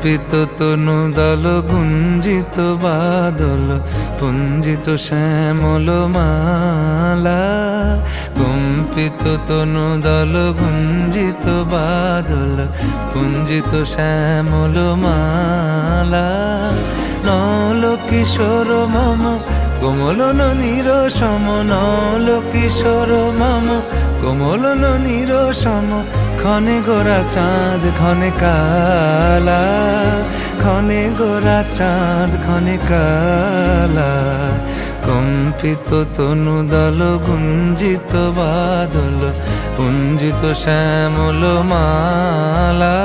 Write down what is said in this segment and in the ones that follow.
কম্পিত তনু দল গুঞ্জিত বাদল পুঞ্জিত শ্যামল মালা। কম্পিত তনু দল গুঞ্জিত বাদল পুঞ্জিত শ্যামল মালা। নল কিশোর মম কোমলন নিরসম, নল কিশোর মম কোমলন নিরসম। ক্ষণে গোরা চাঁদ ক্ষণে কালা, ক্ষণে গোরা চাঁদ ক্ষণে কালা। কম্পিত তনু দল গুঞ্জিত বাদল পুঞ্জিত শ্যামল মালা।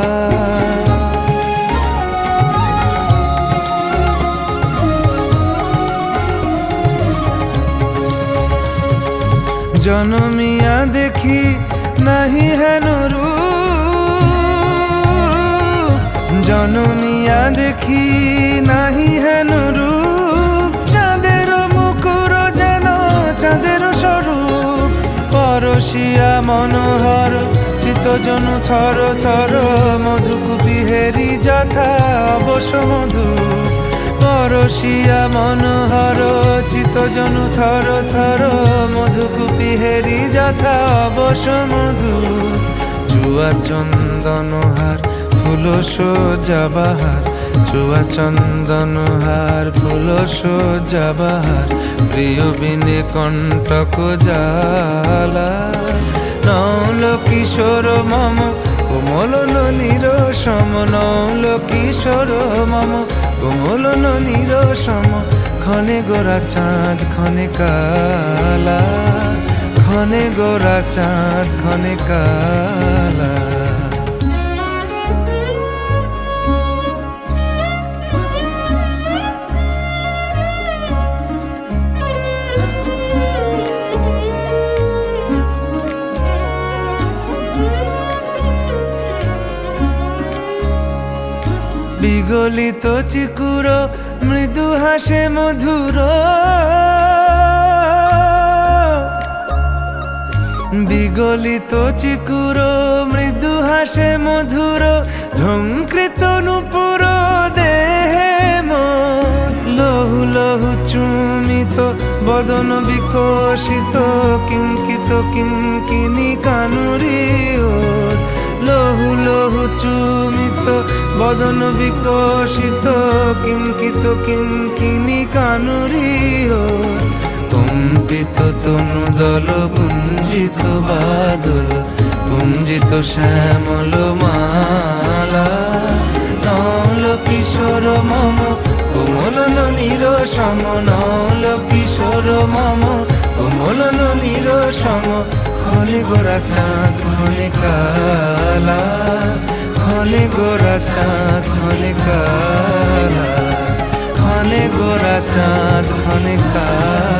জনমিয়া দেখি নাহি হেন রূপ, জনমিয়া দেখি নাহি হেন রূপ। চাঁদের মুকুর যেন চাঁদের স্বরূপ, পরশিয়া মনোহর চিত্তজনু থর থর। মধুকুপি হেরি যথা অবশ্য মধু, পরশিয়া মনোহর চিত্তজনু থর থর। মধুকুপি হেরি যথা অবশ্য মধু। চুয়া চন্দনহার ফুল সজ্জা বাহার, চুয়া চন্দনহার ফুল সজ্জা বাহার। প্রিয় বিনে কণ্টক জ্বালা। নল কিশোর মম কোমলন নিরসম, নল কিশোর মম কোমলন নিরসম। ক্ষণে গোরা চাঁদ ক্ষণে কালা, ক্ষণে গোরা চাঁদ ক্ষণে কালা। বিগলিত চিকুর মৃদু হাসে মধুর, বিগলিত চিকুর মৃদু হাসে মধুর। ঝঙ্কৃত নূপুর দেহে মন, লহু লহু চুমিত বদন বিকশিত। কিঙ্কিত কিঙ্কিনি কানুরি ওর, লহু লহু চুমিত বদন বিকশিত। কিঙ্কিত কিঙ্কিনি কানুরি ওর। কম্পিত তনু দল গুঞ্জিত বাদল পুঞ্জিত শ্যামল মালা। নল কিশোর মম কোমলন নিরসম, নল কিশোর মম কোমলন নিরসম। ক্ষণে গোরা চাঁদ ক্ষণে কালা, ক্ষণে গোরা চাঁদ ক্ষণে কালা, ক্ষণে গোরা চাঁদ ক্ষণে কালা।